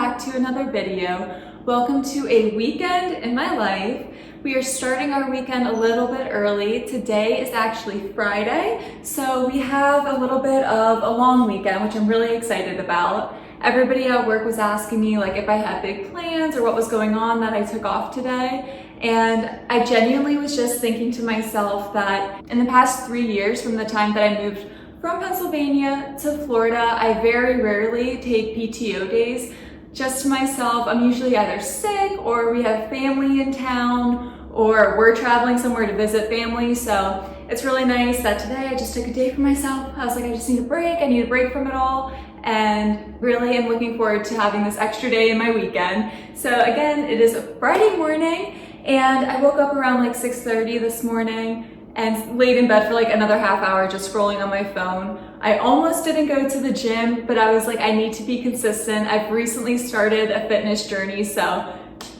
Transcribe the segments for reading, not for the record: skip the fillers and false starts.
back to another video. Welcome to a weekend in my life. We are starting our weekend a little bit early. Today is actually Friday, so we have a little bit of a long weekend, which I'm really excited about. Everybody at work was asking me like if I had big plans or what was going on that I took off today. And I genuinely was just thinking to myself that in the past 3 years from the time that I moved from Pennsylvania to Florida, I very rarely take PTO days just to myself. I'm usually either sick or we have family in town or we're traveling somewhere to visit family. So it's really nice that today I just took a day for myself. I was like, I just need a break. I need a break from it all. And really am looking forward to having this extra day in my weekend. So again, it is a Friday morning and I woke up around like 6:30 this morning and laid in bed for like another half hour just scrolling on my phone. I almost didn't go to the gym, but I was like, I need to be consistent. I've recently started a fitness journey, so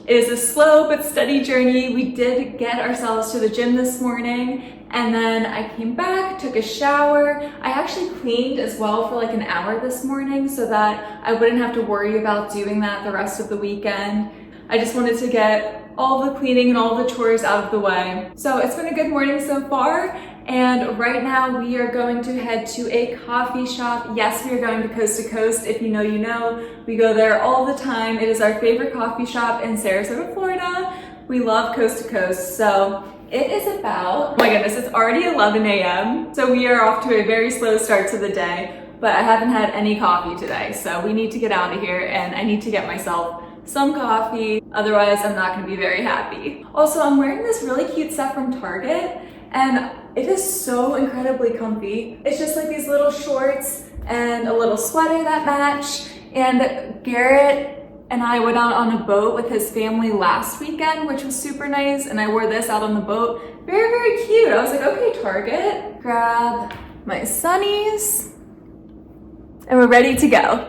it is a slow but steady journey. We did get ourselves to the gym this morning, and then I came back, took a shower. I actually cleaned as well for like an hour this morning so that I wouldn't have to worry about doing that the rest of the weekend. I just wanted to get all the cleaning and all the chores out of the way. So it's been a good morning so far, and right now we are going to head to a coffee shop. Yes, we are going to Coast to Coast. If you know, you know. We go there all the time. It is our favorite coffee shop in Sarasota, Florida. We love Coast to Coast. So it is about, oh my goodness, it's already 11 a.m. So we are off to a very slow start to the day, but I haven't had any coffee today. So we need to get out of here and I need to get myself some coffee, otherwise I'm not gonna be very happy. Also, I'm wearing this really cute set from Target and it is so incredibly comfy. It's just like these little shorts and a little sweater that match. And Garrett and I went out on a boat with his family last weekend, which was super nice, and I wore this out on the boat. Very, very cute. I was like, okay, Target. Grab my sunnies and we're ready to go.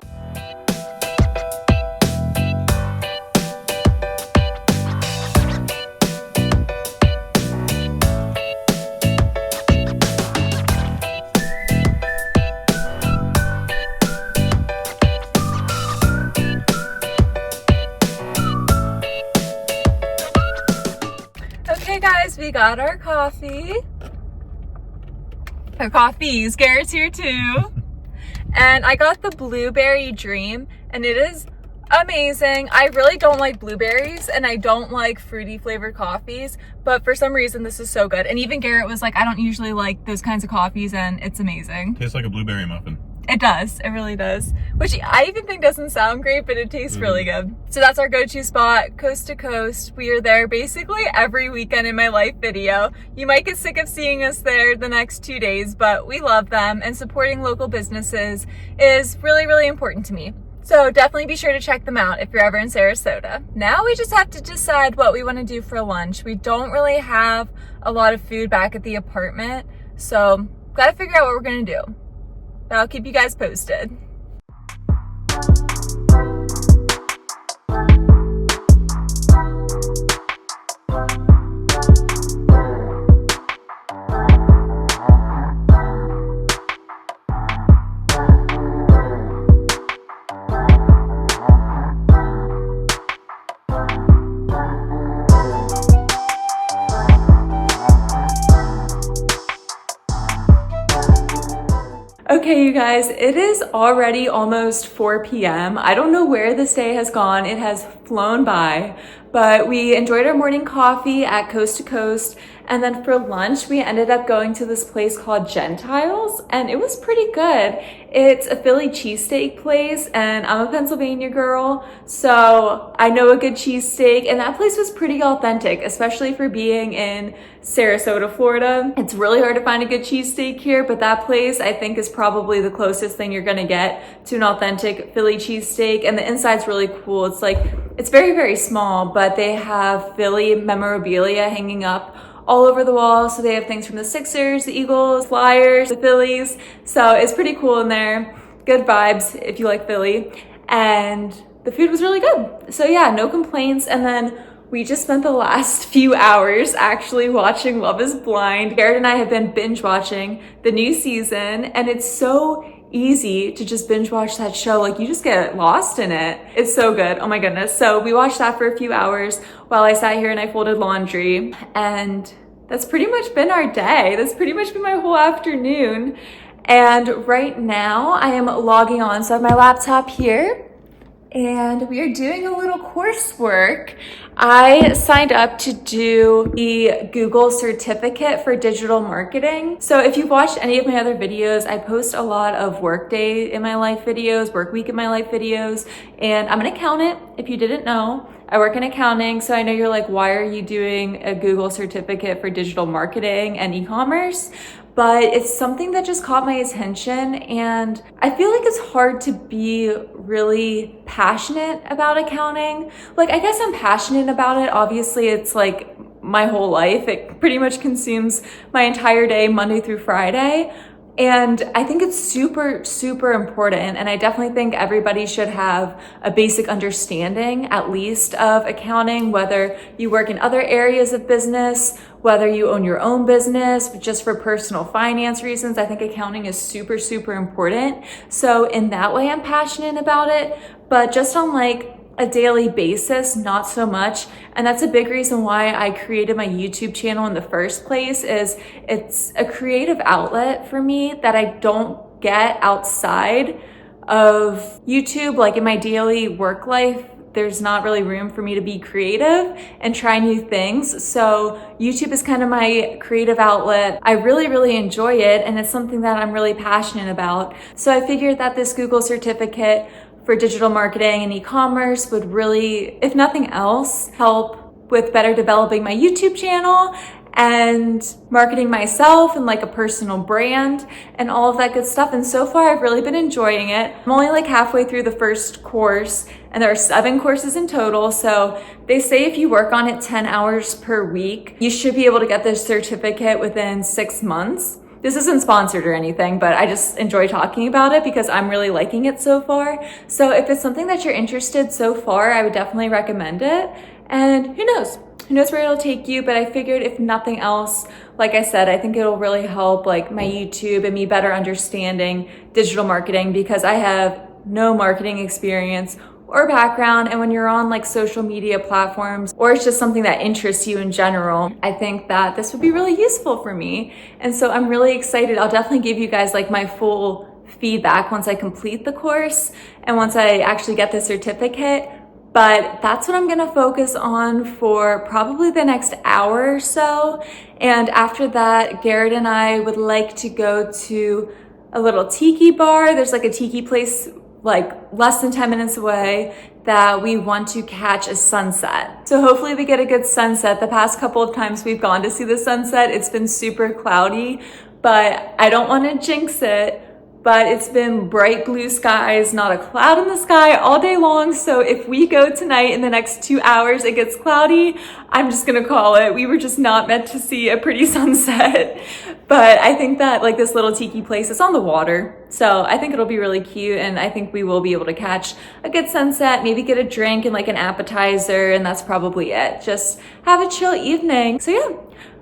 Okay guys, we got our coffee. Our coffees, Garrett's here too. And I got the Blueberry Dream and it is amazing. I really don't like blueberries and I don't like fruity flavored coffees, but for some reason this is so good. And even Garrett was like, I don't usually like those kinds of coffees and it's amazing. Tastes like a blueberry muffin. It does, it really does. Which I even think doesn't sound great, but it tastes really good. So that's our go-to spot, Coast to Coast. We are there basically every weekend in my life video. You might get sick of seeing us there the next 2 days, but we love them and supporting local businesses is really, really important to me. So definitely be sure to check them out if you're ever in Sarasota. Now we just have to decide what we want to do for lunch. We don't really have a lot of food back at the apartment, so gotta figure out what we're gonna do. But I'll keep you guys posted. Okay, you guys, it is already almost 4 p.m. I don't know where this day has gone. It has flown by, but we enjoyed our morning coffee at Coast to Coast. And then for lunch, we ended up going to this place called Gentiles, and it was pretty good. It's a Philly cheesesteak place, and I'm a Pennsylvania girl, so I know a good cheesesteak, and that place was pretty authentic, especially for being in Sarasota, Florida. It's really hard to find a good cheesesteak here, but that place I think is probably the closest thing you're gonna get to an authentic Philly cheesesteak, and the inside's really cool. It's very, very small, but they have Philly memorabilia hanging up all over the wall. So they have things from the Sixers, the Eagles, Flyers, the Phillies. So it's pretty cool in there. Good vibes if you like Philly. And the food was really good. So yeah, no complaints. And then we just spent the last few hours actually watching Love is Blind. Garrett and I have been binge watching the new season, and it's so easy to just binge watch that show. Like, you just get lost in it. It's so good. Oh my goodness. So we watched that for a few hours while I sat here and I folded laundry, and that's pretty much been our day. That's pretty much been my whole afternoon. And right now I am logging on. So I have my laptop here and we are doing a little coursework. I signed up to do the Google certificate for digital marketing. So if you've watched any of my other videos, I post a lot of work day in my life videos, work week in my life videos, and I'm an accountant, if you didn't know. I work in accounting, so I know you're like, why are you doing a Google certificate for digital marketing and e-commerce? But it's something that just caught my attention, and I feel like it's hard to be really passionate about accounting. Like, I guess I'm passionate about it. Obviously, it's like my whole life. It pretty much consumes my entire day, Monday through Friday. And I think it's super, super important. And I definitely think everybody should have a basic understanding, at least, of accounting, whether you work in other areas of business, whether you own your own business, just for personal finance reasons. I think accounting is super, super important. So in that way, I'm passionate about it, but just on like a daily basis, not so much. And that's a big reason why I created my YouTube channel in the first place. Is it's a creative outlet for me that I don't get outside of YouTube. Like in my daily work life, there's not really room for me to be creative and try new things. So YouTube is kind of my creative outlet. I really, really enjoy it, and it's something that I'm really passionate about. So I figured that this Google certificate for digital marketing and e-commerce would really, if nothing else, help with better developing my YouTube channel and marketing myself and like a personal brand and all of that good stuff. And so far I've really been enjoying it. I'm only like halfway through the first course, and there are 7 courses in total. So they say if you work on it 10 hours per week, you should be able to get this certificate within 6 months. This isn't sponsored or anything, but I just enjoy talking about it because I'm really liking it so far. So if it's something that you're interested so far, I would definitely recommend it. And who knows? Who knows where it'll take you? But I figured if nothing else, like I said, I think it'll really help like my YouTube and me better understanding digital marketing, because I have no marketing experience or background. And when you're on like social media platforms, or it's just something that interests you in general, I think that this would be really useful for me. And so I'm really excited. I'll definitely give you guys like my full feedback once I complete the course and once I actually get the certificate. But that's what I'm gonna focus on for probably the next hour or so. And after that, Garrett and I would like to go to a little tiki bar. There's like a tiki place like less than 10 minutes away that we want to catch a sunset. So hopefully we get a good sunset. The past couple of times we've gone to see the sunset, it's been super cloudy, but I don't want to jinx it. But it's been bright blue skies, not a cloud in the sky all day long. So if we go tonight in the next 2 hours, it gets cloudy, I'm just gonna call it. We were just not meant to see a pretty sunset. But I think that like this little tiki place is on the water. So I think it'll be really cute, and I think we will be able to catch a good sunset, maybe get a drink and like an appetizer, and that's probably it. Just have a chill evening. So yeah.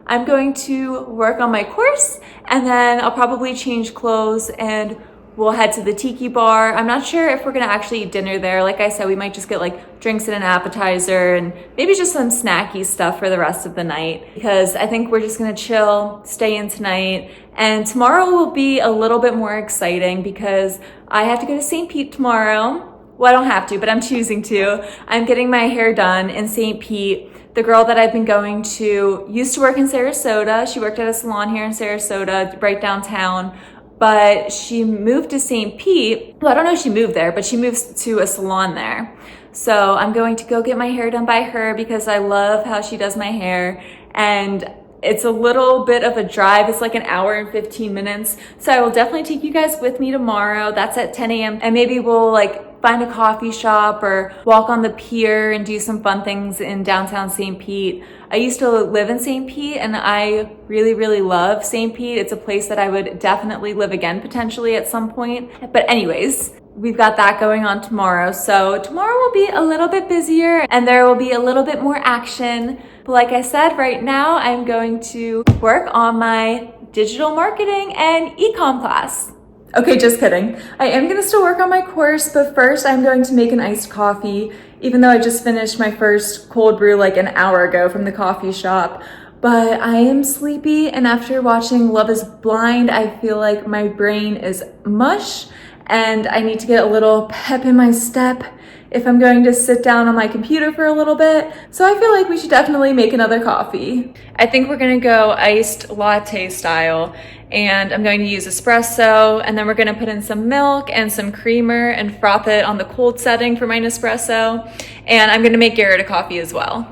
I'm going to work on my course, and then I'll probably change clothes and we'll head to the tiki bar. I'm not sure if we're gonna actually eat dinner there. Like I said, we might just get like drinks and an appetizer and maybe just some snacky stuff for the rest of the night, because I think we're just gonna chill, stay in tonight. And tomorrow will be a little bit more exciting because I have to go to St. Pete tomorrow. Well, I don't have to, but I'm choosing to. I'm getting my hair done in St. Pete. The girl that I've been going to used to work in Sarasota. She worked at a salon here in Sarasota, right downtown, but she moved to St. Pete. Well, I don't know if she moved there, but she moved to a salon there. So I'm going to go get my hair done by her because I love how she does my hair. And it's a little bit of a drive. It's like an hour and 15 minutes. So I will definitely take you guys with me tomorrow. That's at 10 a.m. And maybe we'll like find a coffee shop or walk on the pier and do some fun things in downtown St. Pete. I used to live in St. Pete and I really, really love St. Pete. It's a place that I would definitely live again potentially at some point. But anyways, we've got that going on tomorrow. So tomorrow will be a little bit busier and there will be a little bit more action. But like I said, right now I'm going to work on my digital marketing and e-com class. Okay, just kidding. I am gonna still work on my course, but first I'm going to make an iced coffee, even though I just finished my first cold brew like an hour ago from the coffee shop. But I am sleepy, and after watching Love is Blind, I feel like my brain is mush, and I need to get a little pep in my step if I'm going to sit down on my computer for a little bit. So I feel like we should definitely make another coffee. I think we're gonna go iced latte style, and I'm going to use espresso, and then we're gonna put in some milk and some creamer and froth it on the cold setting for my Nespresso. And I'm gonna make Garrett a coffee as well.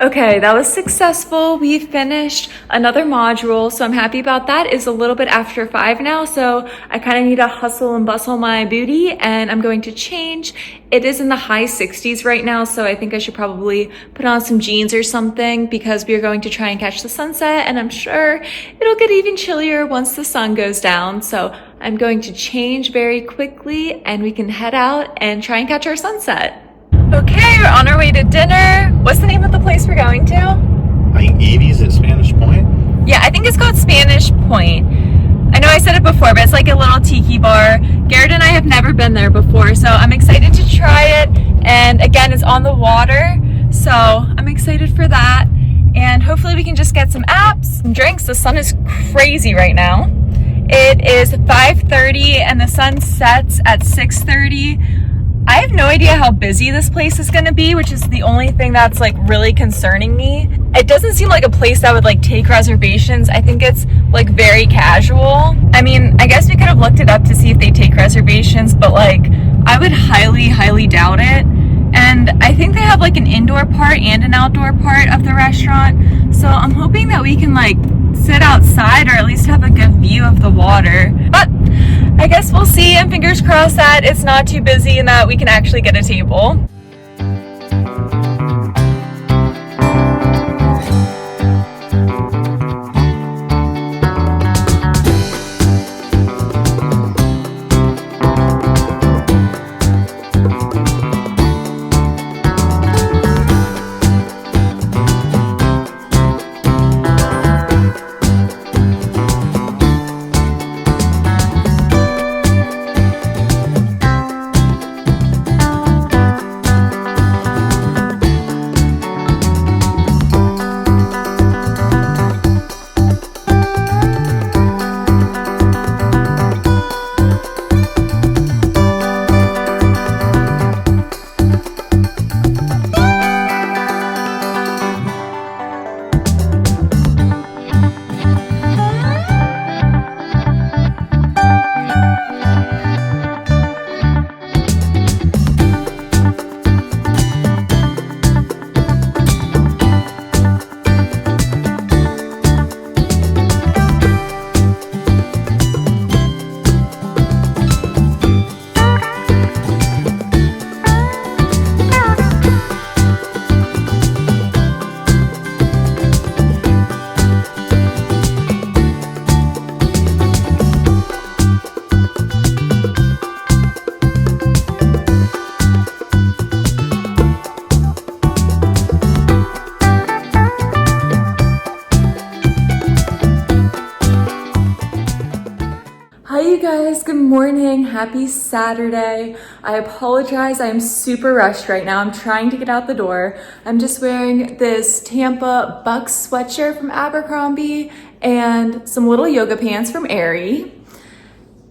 Okay, that was successful. We finished another module, so I'm happy about that. It's a little bit after 5 now, so I kind of need to hustle and bustle my booty, and I'm going to change. It is in the high 60s right now, so I think I should probably put on some jeans or something because we are going to try and catch the sunset, and I'm sure it'll get even chillier once the sun goes down. So I'm going to change very quickly, and we can head out and try and catch our sunset. Okay, we're on our way to dinner. What's the name of the place we're going to? I think Evie's at Spanish Point. Yeah, I think it's called Spanish Point. I know I said it before, but it's like a little tiki bar. Garrett and I have never been there before, so I'm excited to try it. And again, it's on the water, so I'm excited for that. And hopefully we can just get some apps and drinks. The sun is crazy right now. It is 5:30 and the sun sets at 6:30. I have no idea how busy this place is going to be, which is the only thing that's like really concerning me. It doesn't seem like a place that would like take reservations. I think it's like very casual. I mean, I guess we could have looked it up to see if they take reservations, but like I would highly doubt it. And I think they have like an indoor part and an outdoor part of the restaurant. So I'm hoping that we can like sit outside or at least have a good view of the water. But I guess we'll see, and fingers crossed that it's not too busy and that we can actually get a table. Guys, good morning. Happy Saturday. I apologize. I am super rushed right now. I'm trying to get out the door. I'm just wearing this Tampa Bucks sweatshirt from Abercrombie and some little yoga pants from Aerie.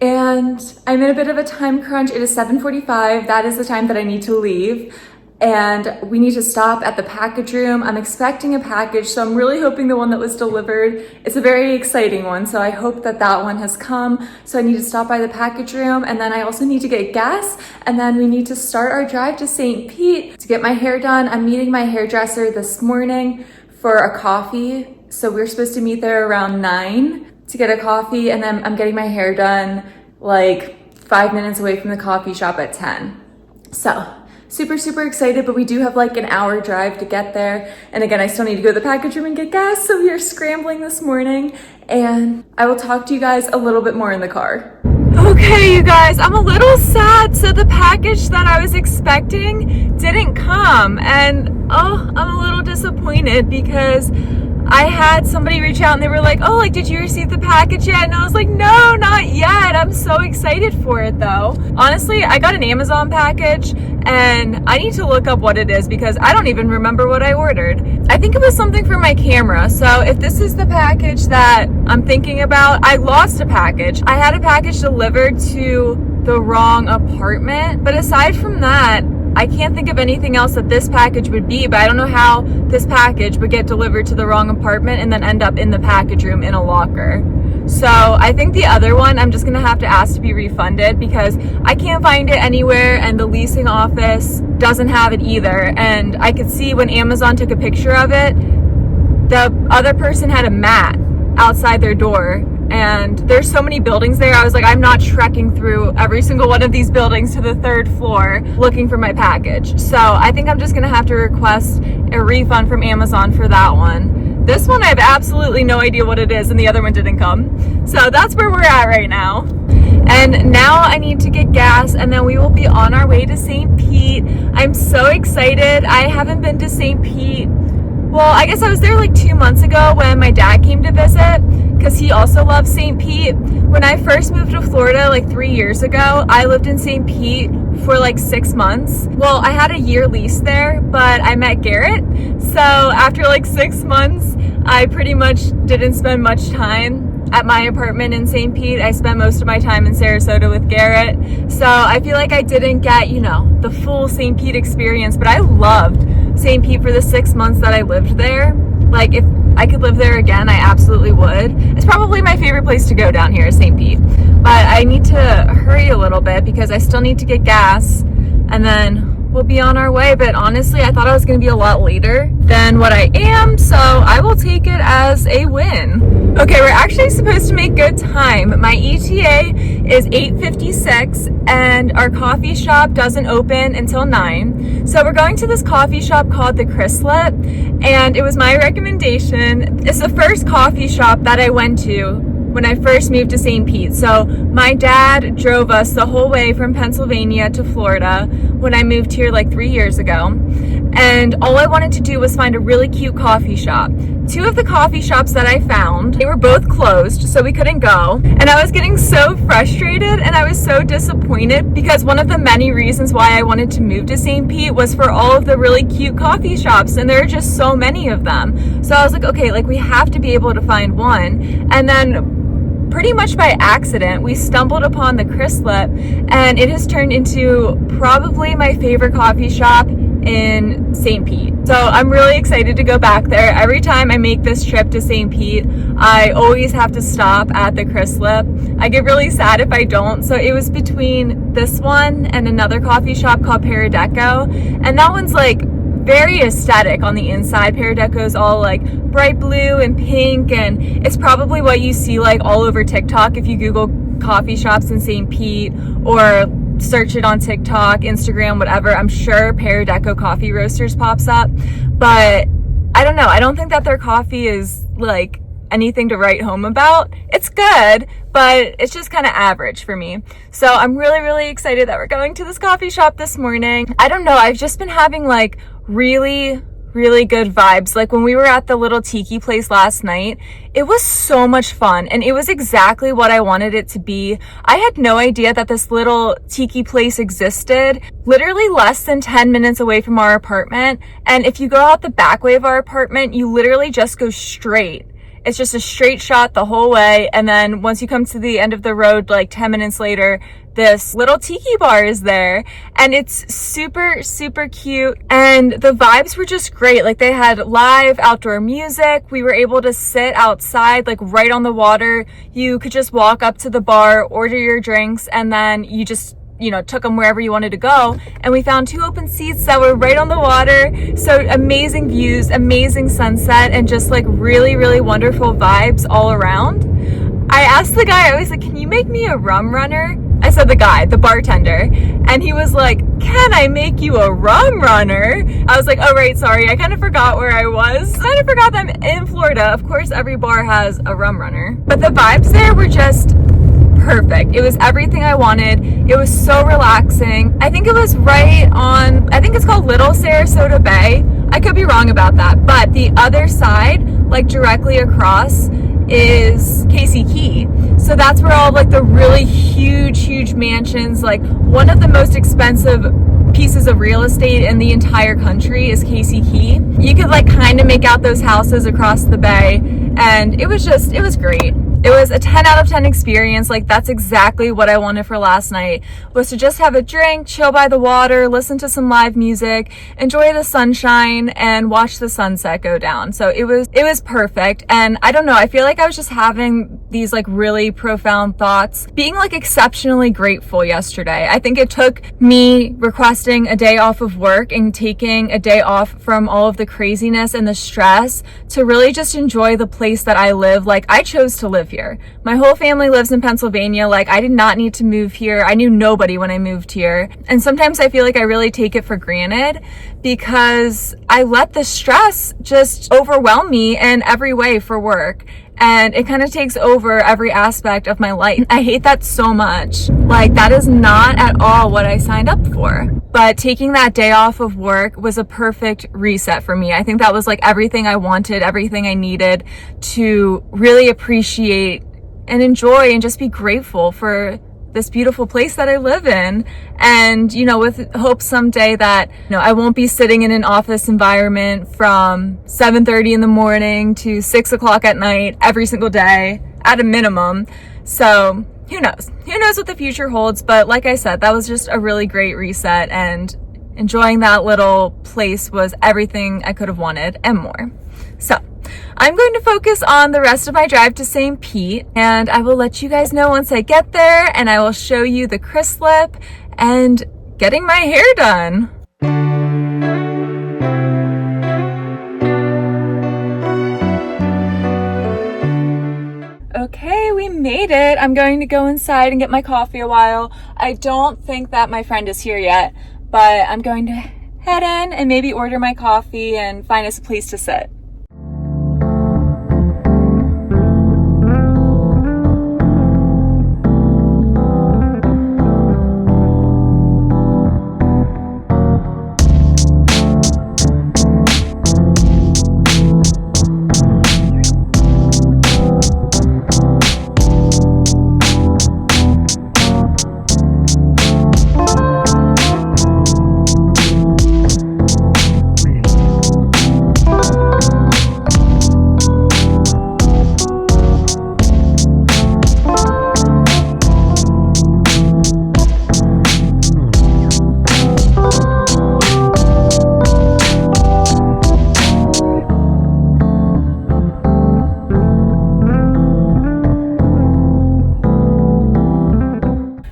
and I'm in a bit of a time crunch. It is 7:45. That is the time that I need to leave. And we need to stop at the package room. I'm expecting a package, so I'm really hoping the one that was delivered, it's a very exciting one, so I hope that that one has come. So I need to stop by the package room, and then I also need to get gas, and then we need to start our drive to St. Pete to get my hair done. I'm meeting my hairdresser this morning for a coffee. So we're supposed to meet there around 9 to get a coffee, and then I'm getting my hair done like 5 minutes away from the coffee shop at 10. So super excited, but we do have like an hour drive to get there. And again, I still need to go to the package room and get gas, so we are scrambling this morning, and I will talk to you guys a little bit more in the car. Okay, you guys, I'm a little sad. So the package that I was expecting didn't come, and I'm a little disappointed because I had somebody reach out and they were like, oh, like, did you receive the package yet? And I was like, no, not yet. I'm so excited for it though. Honestly, I got an Amazon package and I need to look up what it is because I don't even remember what I ordered. I think it was something for my camera. So if this is the package that I'm thinking about, I lost a package. I had a package delivered to the wrong apartment. But aside from that, I can't think of anything else that this package would be, but I don't know how this package would get delivered to the wrong apartment and then end up in the package room in a locker. So I think the other one, I'm just gonna have to ask to be refunded because I can't find it anywhere and the leasing office doesn't have it either. And I could see when Amazon took a picture of it, the other person had a mat outside their door. And there's so many buildings there. I was like, I'm not trekking through every single one of these buildings to the 3rd floor looking for my package. So I think I'm just gonna have to request a refund from Amazon for that one. This one, I have absolutely no idea what it is, and the other one didn't come. So that's where we're at right now. And now I need to get gas, and then we will be on our way to St. Pete. I'm so excited. I haven't been to St. Pete. Well, I guess I was there like 2 months ago when my dad came to visit because he also loves St. Pete. When I first moved to Florida like 3 years ago, I lived in St. Pete for like 6 months. Well, I had a year lease there, but I met Garrett. So after like 6 months, I pretty much didn't spend much time at my apartment in St. Pete. I spent most of my time in Sarasota with Garrett. So I feel like I didn't get, the full St. Pete experience, but I loved St. Pete for the 6 months that I lived there. Like, if I could live there again, I absolutely would. It's probably my favorite place to go down here is St. Pete. But I need to hurry a little bit because I still need to get gas, and then we'll be on our way. But honestly, I thought I was going to be a lot later than what I am, so I will take it as a win. Okay, we're actually supposed to make good time. My ETA is 8:56 and our coffee shop doesn't open until 9. So we're going to this coffee shop called the Chrysalis, and it was my recommendation. It's the first coffee shop that I went to when I first moved to St. Pete. So my dad drove us the whole way from Pennsylvania to Florida when I moved here like 3 years ago. And all I wanted to do was find a really cute coffee shop. 2 of the coffee shops that I found, they were both closed, so we couldn't go. And I was getting so frustrated and I was so disappointed because one of the many reasons why I wanted to move to St. Pete was for all of the really cute coffee shops, and there are just so many of them. So I was like, okay, like we have to be able to find one. And then pretty much by accident, we stumbled upon the Chrysalis, and it has turned into probably my favorite coffee shop in St. Pete. So I'm really excited to go back there. Every time I make this trip to St. Pete, I always have to stop at the Chrysalis. I get really sad if I don't. So it was between this one and another coffee shop called Paradeco, and that one's like very aesthetic on the inside. Paradeco is all like bright blue and pink, and it's probably what you see like all over TikTok if you Google coffee shops in St. Pete or search it on TikTok, Instagram, whatever. I'm sure Paradeco Coffee Roasters pops up, but I don't know. I don't think that their coffee is like anything to write home about. It's good, but it's just kind of average for me. So I'm really excited that we're going to this coffee shop this morning. I don't know. I've just been having like really good vibes. Like when we were at the little Tiki place last night, it was so much fun and it was exactly what I wanted it to be. I had no idea that this little Tiki place existed, literally less than 10 minutes away from our apartment. And if you go out the back way of our apartment, you literally just go straight It's just a straight shot the whole way. And then once you come to the end of the road, like 10 minutes later, this little tiki bar is there, and it's super, super cute. And the vibes were just great. Like, they had live outdoor music. We were able to sit outside, like right on the water. You could just walk up to the bar, order your drinks, and then you just, you know, took them wherever you wanted to go. And we found 2 open seats that were right on the water. So amazing views, amazing sunset, and just like really, really wonderful vibes all around. I asked the guy, I was like, can you make me a rum runner? I said the bartender, and he was like, can I make you a rum runner? I was like, oh right, sorry, I kind of forgot where I was. I kind of forgot that I'm in Florida. Of course, every bar has a rum runner. But the vibes there were just perfect. It was everything I wanted. It was so relaxing. I think it was right on, I think it's called Little Sarasota Bay. I could be wrong about that, but the other side, like directly across, is Key. So that's where all like the really huge mansions, like one of the most expensive pieces of real estate in the entire country is Key. You could like kind of make out those houses across the bay, and it was great. It was a 10 out of 10 experience. Like, that's exactly what I wanted for last night, was to just have a drink, chill by the water, listen to some live music, enjoy the sunshine, and watch the sunset go down. So it was perfect. And I don't know, I feel like I was just having these like really profound thoughts, being like exceptionally grateful yesterday. I think it took me requesting a day off of work and taking a day off from all of the craziness and the stress to really just enjoy the place that I live. Like, I chose to live here. My whole family lives in Pennsylvania. Like, I did not need to move here. I knew nobody when I moved here. And sometimes I feel like I really take it for granted because I let the stress just overwhelm me in every way for work. And it kind of takes over every aspect of my life. I hate that so much. Like, that is not at all what I signed up for. But taking that day off of work was a perfect reset for me. I think that was like everything I wanted, everything I needed to really appreciate and enjoy and just be grateful for this beautiful place that I live in. And, you know, with hope someday that, you know, I won't be sitting in an office environment from 7:30 in the morning to 6 o'clock at night every single day at a minimum. So who knows what the future holds. But like I said, that was just a really great reset, and enjoying that little place was everything I could have wanted and more. So I'm going to focus on the rest of my drive to St. Pete, and I will let you guys know once I get there, and I will show you the Chryslip and getting my hair done. Okay, we made it. I'm going to go inside and get my coffee a while. I don't think that my friend is here yet, but I'm going to head in and maybe order my coffee and find us a place to sit.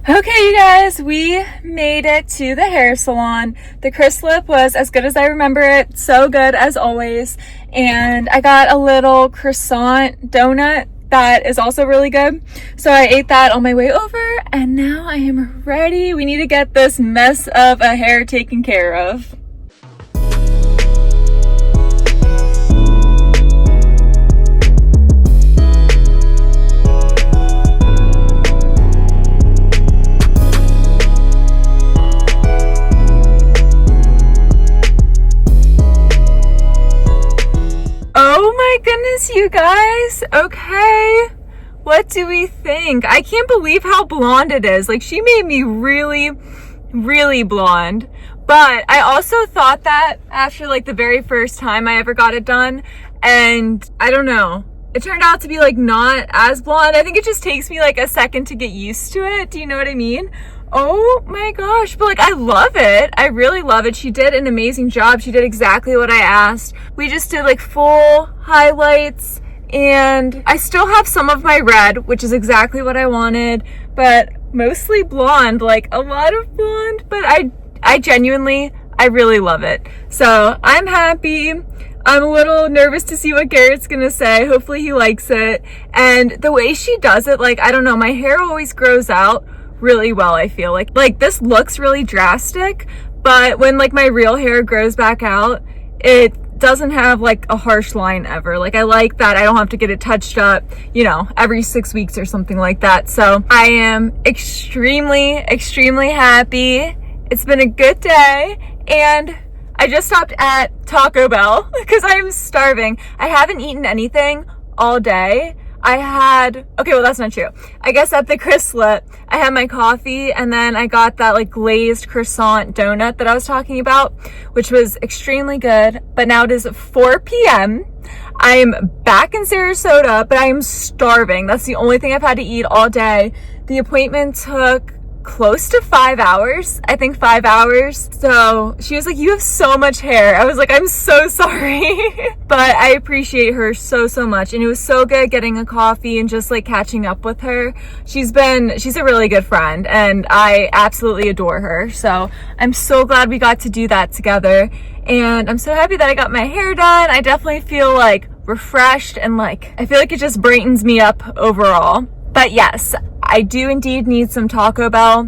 Okay, you guys, we made it to the hair salon. The Chryslip was as good as I remember it. So good as always. And I got a little croissant donut that is also really good. So I ate that on my way over, and now I am ready. We need to get this mess of a hair taken care of. Oh my goodness, you guys. Okay. What do we think? I can't believe how blonde it is. Like, she made me really, really blonde. But I also thought that after like the very first time I ever got it done, and I don't know. it turned out to be like not as blonde. I think it just takes me like a second to get used to it. Do you know what I mean? Oh my gosh, but like I love it. I really love it. She did an amazing job. She did exactly what I asked. We just did like full highlights, and I still have some of my red, which is exactly what I wanted, but mostly blonde, like a lot of blonde, but I genuinely, I really love it. So I'm happy. I'm a little nervous to see what Garrett's gonna say. Hopefully he likes it. And the way she does it, like, I don't know, my hair always grows out really well, I feel like. Like, this looks really drastic, but when like my real hair grows back out, it doesn't have like a harsh line ever. Like, I like that I don't have to get it touched up, you know, every 6 weeks or something like that. So I am extremely happy. It's been a good day, and I just stopped at Taco Bell because I'm starving. I haven't eaten anything all day. Okay, well, that's not true. I guess at the Chrysler, I had my coffee, and then I got that like glazed croissant donut that I was talking about, which was extremely good. But now it is 4 p.m. I am back in Sarasota, but I am starving. That's the only thing I've had to eat all day. The appointment took close to 5 hours. I think 5 hours. So she was like, you have so much hair. I was like, I'm so sorry. But I appreciate her so much. And it was so good getting a coffee and just like catching up with her. She's a really good friend, and I absolutely adore her. So I'm so glad we got to do that together. And I'm so happy that I got my hair done. I definitely feel like refreshed, and like, I feel like it just brightens me up overall. But yes, I do indeed need some Taco Bell.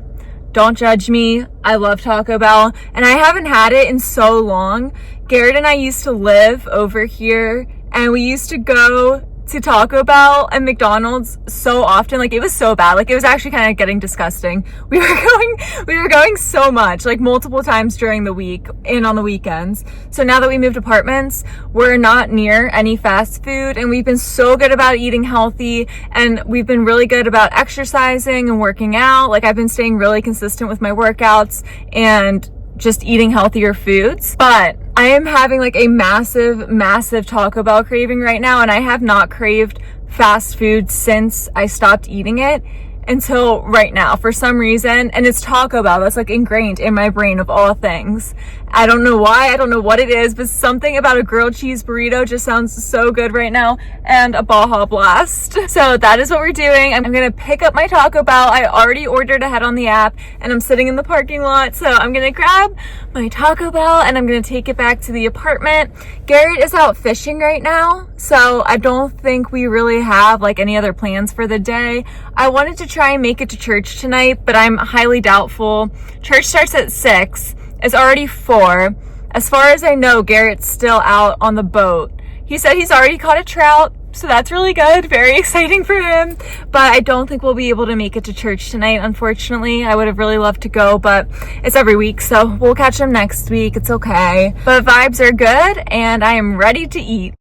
Don't judge me. I love Taco Bell, and I haven't had it in so long. Garrett and I used to live over here, and we used to go to Taco Bell and McDonald's so often. Like, it was so bad. Like, it was actually kind of getting disgusting. We were going so much, like multiple times during the week and on the weekends. So now that we moved apartments, we're not near any fast food, and we've been so good about eating healthy, and we've been really good about exercising and working out. Like, I've been staying really consistent with my workouts and just eating healthier foods. But I am having like a massive Taco Bell craving right now, and I have not craved fast food since I stopped eating it until right now for some reason. And it's Taco Bell. That's like ingrained in my brain of all things. I don't know why, I don't know what it is, but something about a grilled cheese burrito just sounds so good right now, and a Baja Blast. So that is what we're doing. I'm gonna pick up my Taco Bell. I already ordered ahead on the app, and I'm sitting in the parking lot. So I'm gonna grab my Taco Bell, and I'm gonna take it back to the apartment. Garrett is out fishing right now, so I don't think we really have like any other plans for the day. I wanted to try and make it to church tonight, but I'm highly doubtful. Church starts at 6. It's already 4. As far as I know, Garrett's still out on the boat. He said he's already caught a trout, so that's really good. Very exciting for him. But I don't think we'll be able to make it to church tonight, unfortunately. I would have really loved to go, but it's every week, so we'll catch him next week. It's okay. But vibes are good, and I am ready to eat.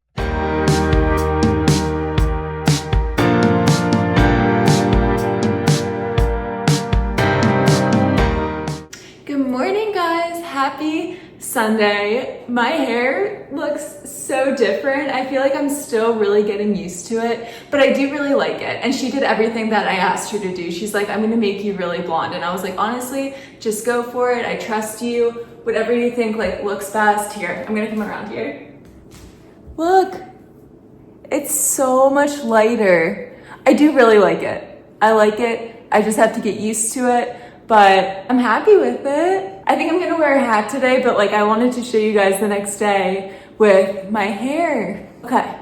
Happy Sunday. My hair looks so different. I feel like I'm still really getting used to it, but I do really like it. And she did everything that I asked her to do. She's like, I'm gonna make you really blonde. And I was like, honestly, just go for it. I trust you. Whatever you think like looks best. Here, I'm gonna come around here. Look, it's so much lighter. I do really like it. I like it. I just have to get used to it, but I'm happy with it. I think I'm gonna wear a hat today, but like I wanted to show you guys the next day with my hair. Okay, I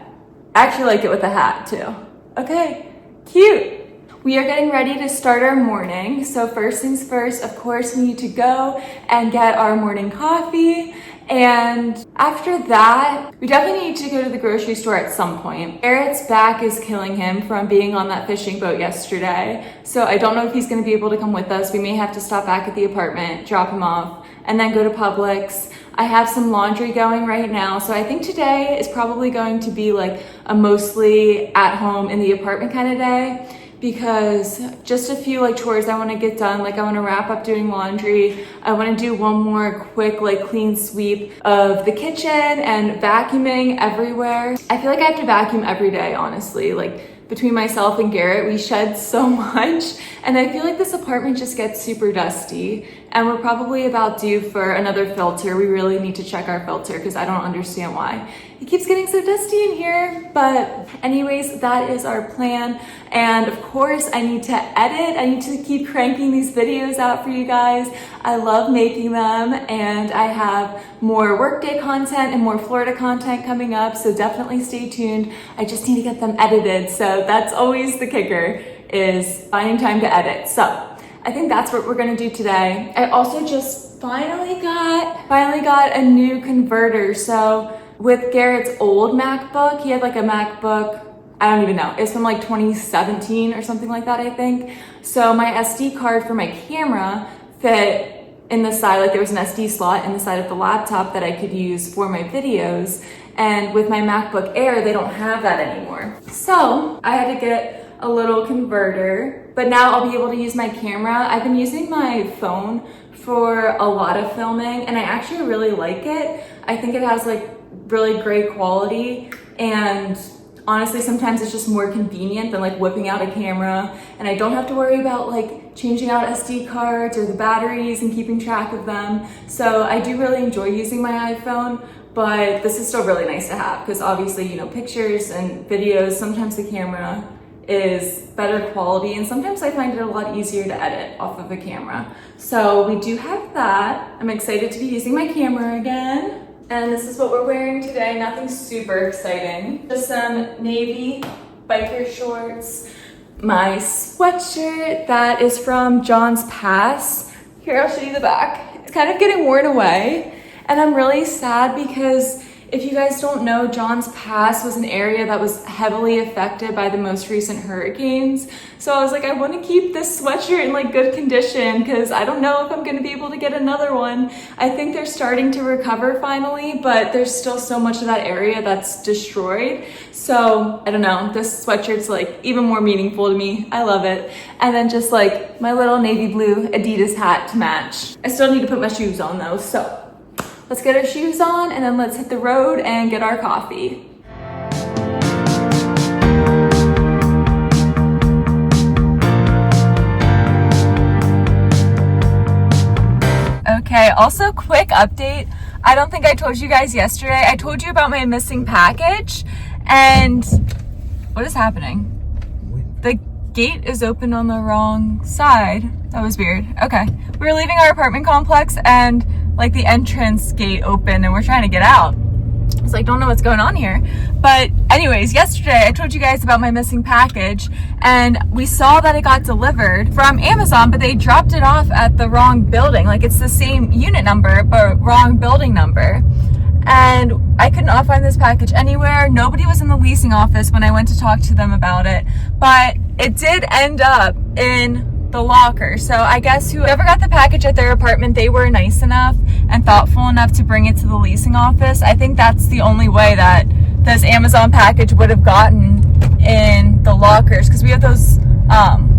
actually like it with a hat too. Okay, cute. We are getting ready to start our morning. So first things first, of course, we need to go and get our morning coffee. And after that, we definitely need to go to the grocery store at some point. Garrett's back is killing him from being on that fishing boat yesterday. So I don't know if he's gonna be able to come with us. We may have to stop back at the apartment, drop him off, and then go to Publix. I have some laundry going right now. So I think today is probably going to be like a mostly at home in the apartment kind of day. because just a few like chores I want to get done. Like I want to wrap up doing laundry. I want to do one more quick like clean sweep of the kitchen and vacuuming everywhere. I feel like I have to vacuum every day, honestly. Like between myself and Garrett, we shed so much, and I feel like this apartment just gets super dusty, and we're probably about due for another filter. We really need to check our filter because I don't understand why it keeps getting so dusty in here. But anyways, that is our plan. And of course, I need to edit. I need to keep cranking these videos out for you guys. I love making them, and I have more workday content and more Florida content coming up, so definitely stay tuned. I just need to get them edited, so that's always the kicker, is finding time to edit. So I think that's what we're gonna do today. I also just finally got a new converter. So with Garrett's old MacBook, he had like a MacBook, I don't even know, it's from like 2017 or something like that, I think. So my SD card for my camera fit in the side, like there was an SD slot in the side of the laptop that I could use for my videos. And with my MacBook Air, they don't have that anymore. So I had to get a little converter, but now I'll be able to use my camera. I've been using my phone for a lot of filming, and I actually really like it. I think it has like really great quality, and honestly, sometimes it's just more convenient than like whipping out a camera, and I don't have to worry about like changing out SD cards or the batteries and keeping track of them. So I do really enjoy using my iPhone, but this is still really nice to have because obviously, you know, pictures and videos, sometimes the camera is better quality, and sometimes I find it a lot easier to edit off of a camera. So we do have that. I'm excited to be using my camera again. And this is what we're wearing today. Nothing super exciting. Just some navy biker shorts. My sweatshirt that is from John's Pass. Here, I'll show you the back. It's kind of getting worn away, and I'm really sad because if you guys don't know, John's Pass was an area that was heavily affected by the most recent hurricanes. So I was like, I want to keep this sweatshirt in like good condition because I don't know if I'm going to be able to get another one. I think they're starting to recover finally, but there's still so much of that area that's destroyed. So I don't know, this sweatshirt's like even more meaningful to me. I love it. And then just like my little navy blue Adidas hat to match. I still need to put my shoes on though, so let's get our shoes on and then let's hit the road and get our coffee. Okay, also quick update. I don't think I told you guys yesterday. I told you about my missing package, and what is happening? The gate is open on the wrong side. That was weird. Okay, we were leaving our apartment complex and like the entrance gate open and we're trying to get out. So I don't know what's going on here. But anyways, yesterday I told you guys about my missing package, and we saw that it got delivered from Amazon, but they dropped it off at the wrong building. Like it's the same unit number, but wrong building number. And I could not find this package anywhere. Nobody was in the leasing office when I went to talk to them about it, but it did end up in the locker. So I guess whoever got the package at their apartment, they were nice enough and thoughtful enough to bring it to the leasing office. I think that's the only way that this Amazon package would have gotten in the lockers, because we have those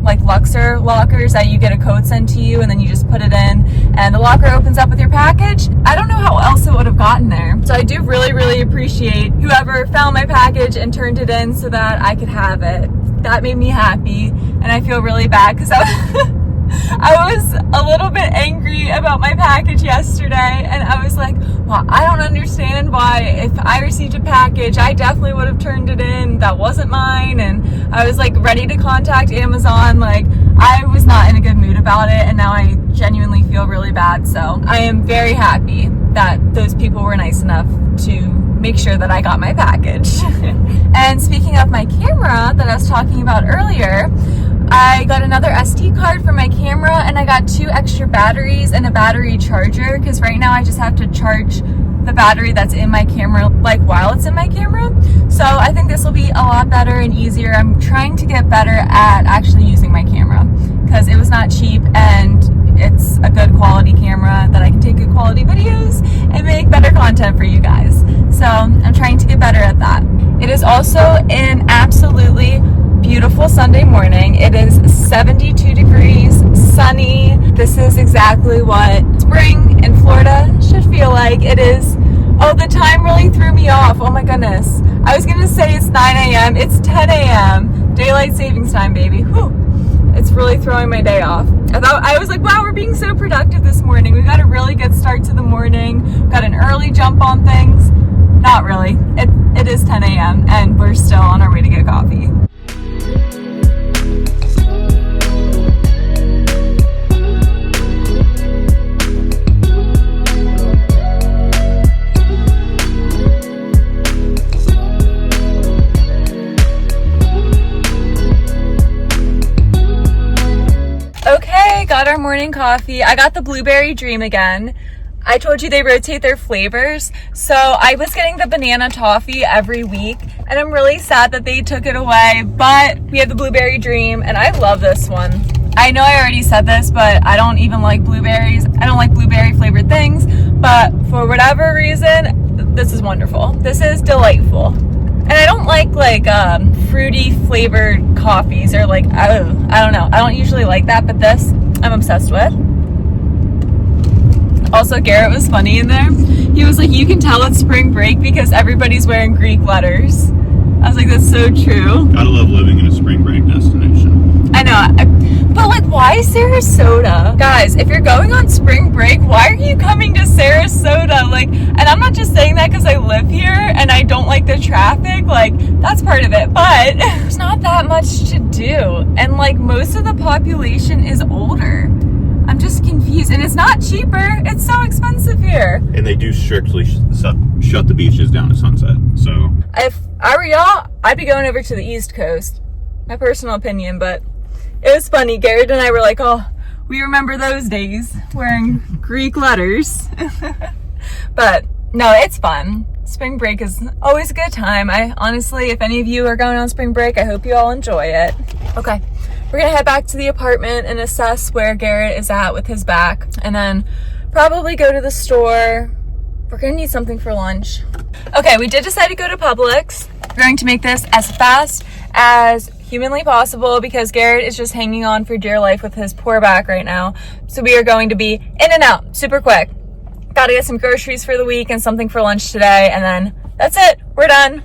like Luxor lockers that you get a code sent to you and then you just put it in and the locker opens up with your package. I don't know how else it would have gotten there. So I do really appreciate whoever found my package and turned it in so that I could have it. That made me happy, and I feel really bad because I was a little bit angry about my package yesterday, and I was like, well, I don't understand why if I received a package, I definitely would have turned it in. That wasn't mine. And I was like ready to contact Amazon. Like I was not in a good mood about it, and now I genuinely feel really bad. So I am very happy that those people were nice enough to make sure that I got my package. And speaking of my camera that I was talking about earlier, I got another SD card for my camera, and I got 2 extra batteries and a battery charger, because right now I just have to charge the battery that's in my camera like while it's in my camera. So I think this will be a lot better and easier. I'm trying to get better at actually using my camera because it was not cheap, and it's a good quality camera that I can take good quality videos and make better content for you guys. So I'm trying to get better at that. It is also an absolutely beautiful beautiful Sunday morning. It is 72 degrees, sunny. This is exactly what spring in Florida should feel like. It is, oh, the time really threw me off. Oh my goodness. I was gonna say it's 9 a.m. It's 10 a.m. Daylight savings time, baby. Whew. It's really throwing my day off. I was like, wow, we're being so productive this morning. We got a really good start to the morning. Got an early jump on things. Not really. It is 10 a.m. and we're still on our way to get coffee. Okay, got our morning coffee. I got the Blueberry Dream again. I told you they rotate their flavors. So I was getting the banana toffee every week and I'm really sad that they took it away, but we have the Blueberry Dream and I love this one. I know I already said this, but I don't even like blueberries. I don't like blueberry flavored things, but for whatever reason, this is wonderful. This is delightful. And I don't like fruity flavored coffees or I don't know. I don't usually like that, but this I'm obsessed with. Also, Garrett was funny in there. He was like, you can tell it's spring break because everybody's wearing Greek letters. I was like, that's so true. Gotta love living in a spring break destination. I know. But why Sarasota? Guys, if you're going on spring break, why are you coming to Sarasota? And I'm not just saying that because I live here and I don't like the traffic. That's part of it. But there's not that much to do. And most of the population is older. I'm just confused. And it's not cheaper. It's so expensive here. And they do strictly shut the beaches down at sunset. So if I were y'all, I'd be going over to the East Coast. My personal opinion, but it was funny. Garrett and I were like, oh, we remember those days wearing Greek letters. But no, it's fun. Spring break is always a good time. I honestly, if any of you are going on spring break, I hope you all enjoy it. Okay, we're gonna head back to the apartment and assess where Garrett is at with his back, and then probably go to the store. We're gonna need something for lunch. Okay, we did decide to go to Publix. We're going to make this as fast as humanly possible because Garrett is just hanging on for dear life with his poor back right now. So we are going to be in and out super quick. Gotta get some groceries for the week and something for lunch today, and then that's it. We're done.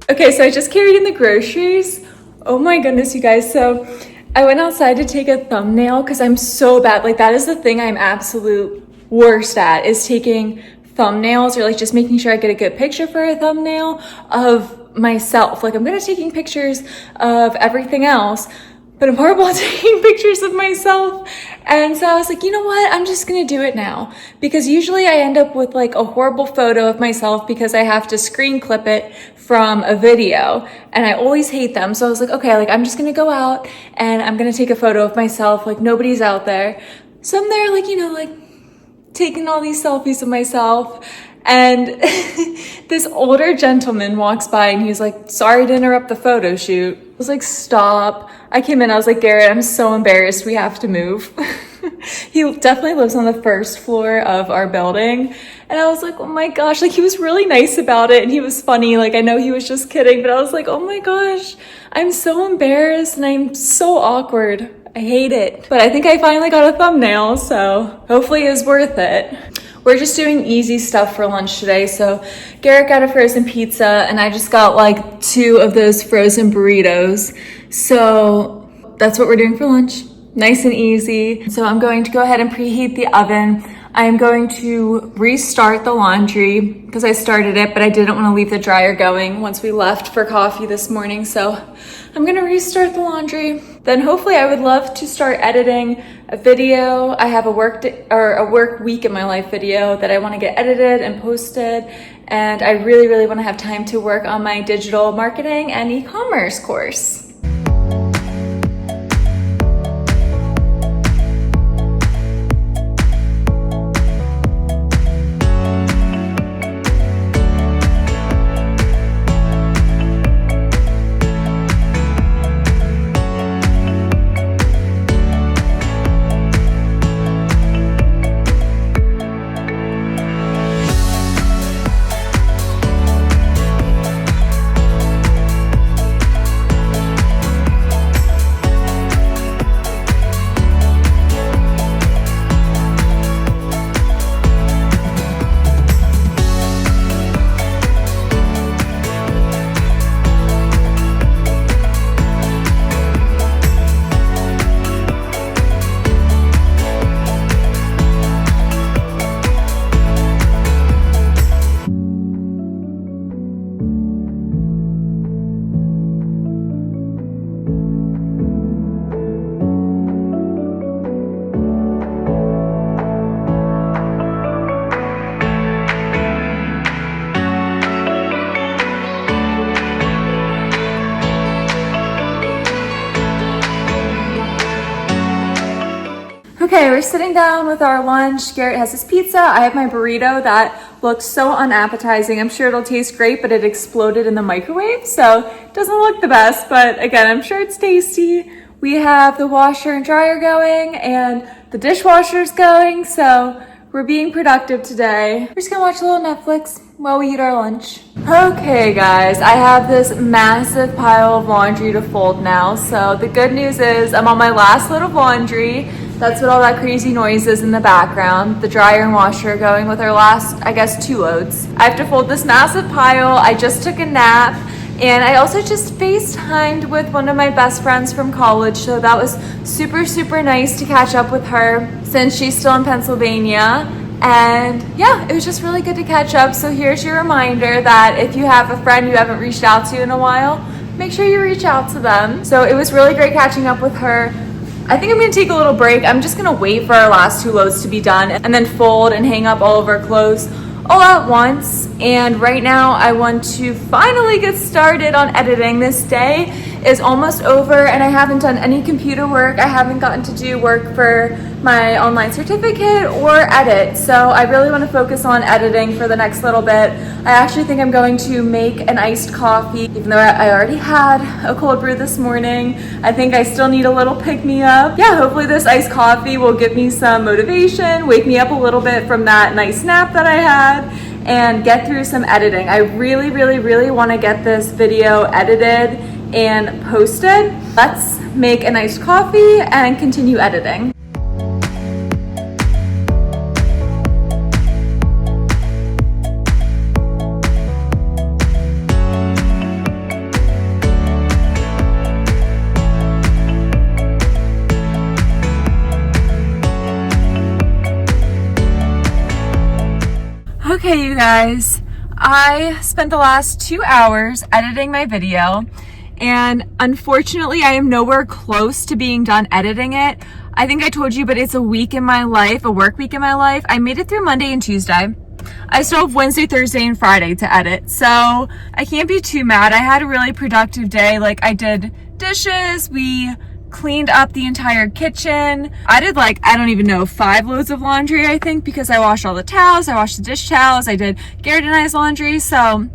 Okay, so I just carried in the groceries. Oh my goodness, you guys. So I went outside to take a thumbnail because I'm so bad. That is the thing I'm absolute worst at, is taking thumbnails or just making sure I get a good picture for a thumbnail of myself. I'm good at taking pictures of everything else, but I'm horrible at taking pictures of myself. And so I was like, you know what? I'm just gonna do it now. Because usually I end up with a horrible photo of myself because I have to screen clip it from a video. And I always hate them. So I was like, okay, I'm just gonna go out and I'm gonna take a photo of myself. Nobody's out there. So I'm there, taking all these selfies of myself. And this older gentleman walks by and he's like, sorry to interrupt the photo shoot. I was like, stop. I came in, I was like, Garrett, I'm so embarrassed. We have to move. He definitely lives on the first floor of our building. And I was like, oh my gosh, he was really nice about it. And he was funny. I know he was just kidding, but I was like, oh my gosh, I'm so embarrassed and I'm so awkward. I hate it. But I think I finally got a thumbnail, so hopefully it's worth it. We're just doing easy stuff for lunch today. So Garrett got a frozen pizza and I just got 2 of those frozen burritos. So that's what we're doing for lunch. Nice and easy. So I'm going to go ahead and preheat the oven. I'm going to restart the laundry because I started it, but I didn't want to leave the dryer going once we left for coffee this morning. So I'm going to restart the laundry. Then hopefully I would love to start editing a video. I have a work week in my life video that I want to get edited and posted. And I really want to have time to work on my digital marketing and e-commerce course. Okay, we're sitting down with our lunch. Garrett has his pizza. I have my burrito that looks so unappetizing. I'm sure it'll taste great, but it exploded in the microwave, so it doesn't look the best, but again, I'm sure it's tasty. We have the washer and dryer going and the dishwasher's going, so we're being productive today. We're just gonna watch a little Netflix while we eat our lunch. Okay guys, I have this massive pile of laundry to fold now. So the good news is I'm on my last load of laundry. That's what all that crazy noise is in the background. The dryer and washer are going with our last, I guess, 2 loads. I have to fold this massive pile. I just took a nap. And I also just FaceTimed with one of my best friends from college. So that was super nice to catch up with her since she's still in Pennsylvania. And yeah, it was just really good to catch up. So here's your reminder that if you have a friend you haven't reached out to in a while, make sure you reach out to them. So it was really great catching up with her. I think I'm gonna take a little break. I'm just gonna wait for our last 2 loads to be done and then fold and hang up all of our clothes all at once. And right now I want to finally get started on editing. This day is almost over and I haven't done any computer work. I haven't gotten to do work for my online certificate or edit. So I really want to focus on editing for the next little bit. I actually think I'm going to make an iced coffee, even though I already had a cold brew this morning. I think I still need a little pick-me-up. Yeah, hopefully this iced coffee will give me some motivation, wake me up a little bit from that nice nap that I had, and get through some editing. I really want to get this video edited and posted. Let's make an iced coffee and continue editing. Okay, you guys, I spent the last 2 hours editing my video, and unfortunately I am nowhere close to being done editing it. I think I told you, but it's a week in my life, a work week in my life. I made it through Monday and Tuesday. I still have Wednesday, Thursday, and Friday to edit, so I can't be too mad. I had a really productive day. Like, I did dishes, we cleaned up the entire kitchen. I did I don't even know, 5 loads of laundry, I think, because I washed all the towels, I washed the dish towels, I did Garrett and I's laundry. So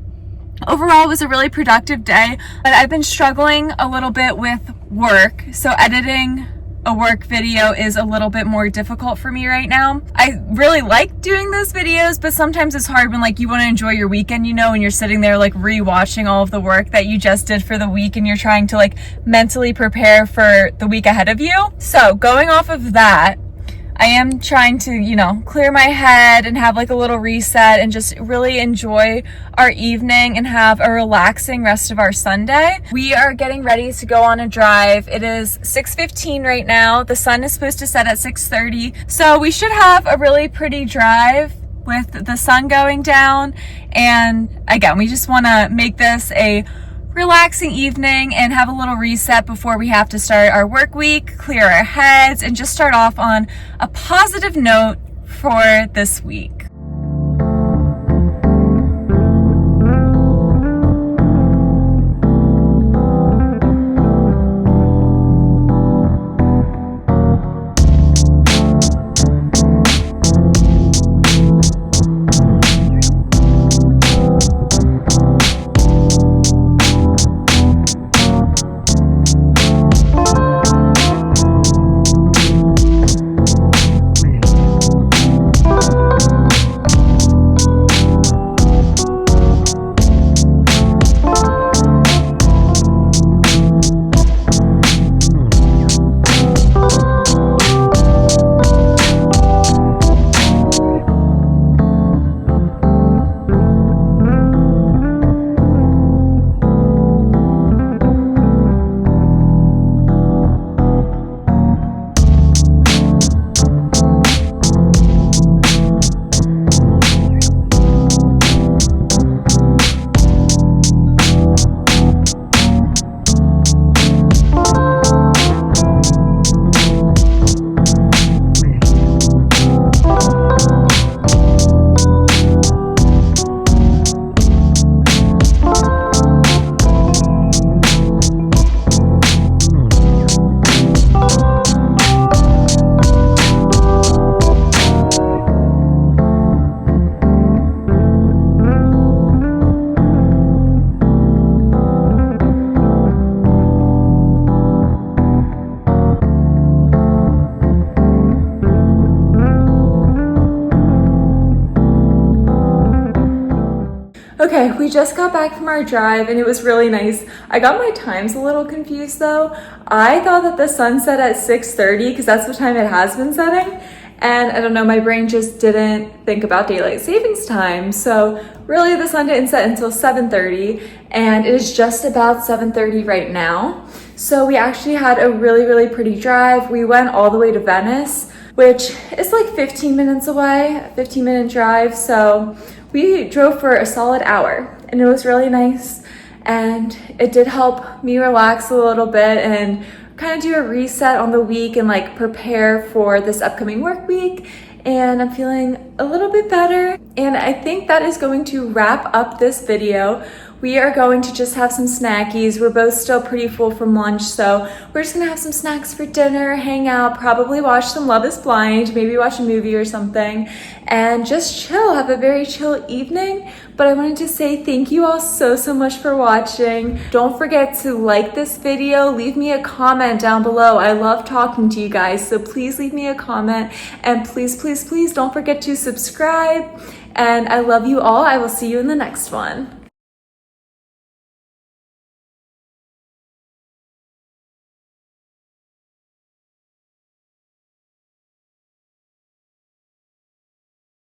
overall it was a really productive day, but I've been struggling a little bit with work. So editing a work video is a little bit more difficult for me right now. I really like doing those videos, but sometimes it's hard when you want to enjoy your weekend, and you're sitting there re-watching all of the work that you just did for the week, and you're trying to mentally prepare for the week ahead of you. So going off of that, I am trying to, clear my head and have a little reset and just really enjoy our evening and have a relaxing rest of our Sunday. We are getting ready to go on a drive. It is 6:15 right now. The sun is supposed to set at 6:30. So we should have a really pretty drive with the sun going down. And again, we just want to make this a relaxing evening and have a little reset before we have to start our work week, clear our heads, and just start off on a positive note for this week. Okay, we just got back from our drive and it was really nice. I got my times a little confused though. I thought that the sun set at 6:30 because that's the time it has been setting. And I don't know, my brain just didn't think about daylight savings time. So really the sun didn't set until 7:30 and it is just about 7:30 right now. So we actually had a really pretty drive. We went all the way to Venice, which is like 15 minutes away, a 15-minute drive. So we drove for a solid hour and it was really nice and it did help me relax a little bit and kind of do a reset on the week and like prepare for this upcoming work week. And I'm feeling a little bit better. And I think that is going to wrap up this video. We are going to just have some snackies. We're both still pretty full from lunch, so we're just gonna have some snacks for dinner, hang out, probably watch some Love is Blind, maybe watch a movie or something, and just chill, have a very chill evening. But I wanted to say thank you all so much for watching. Don't forget to like this video, leave me a comment down below. I love talking to you guys, so please leave me a comment, and please don't forget to subscribe. And I love you all. I will see you in the next one.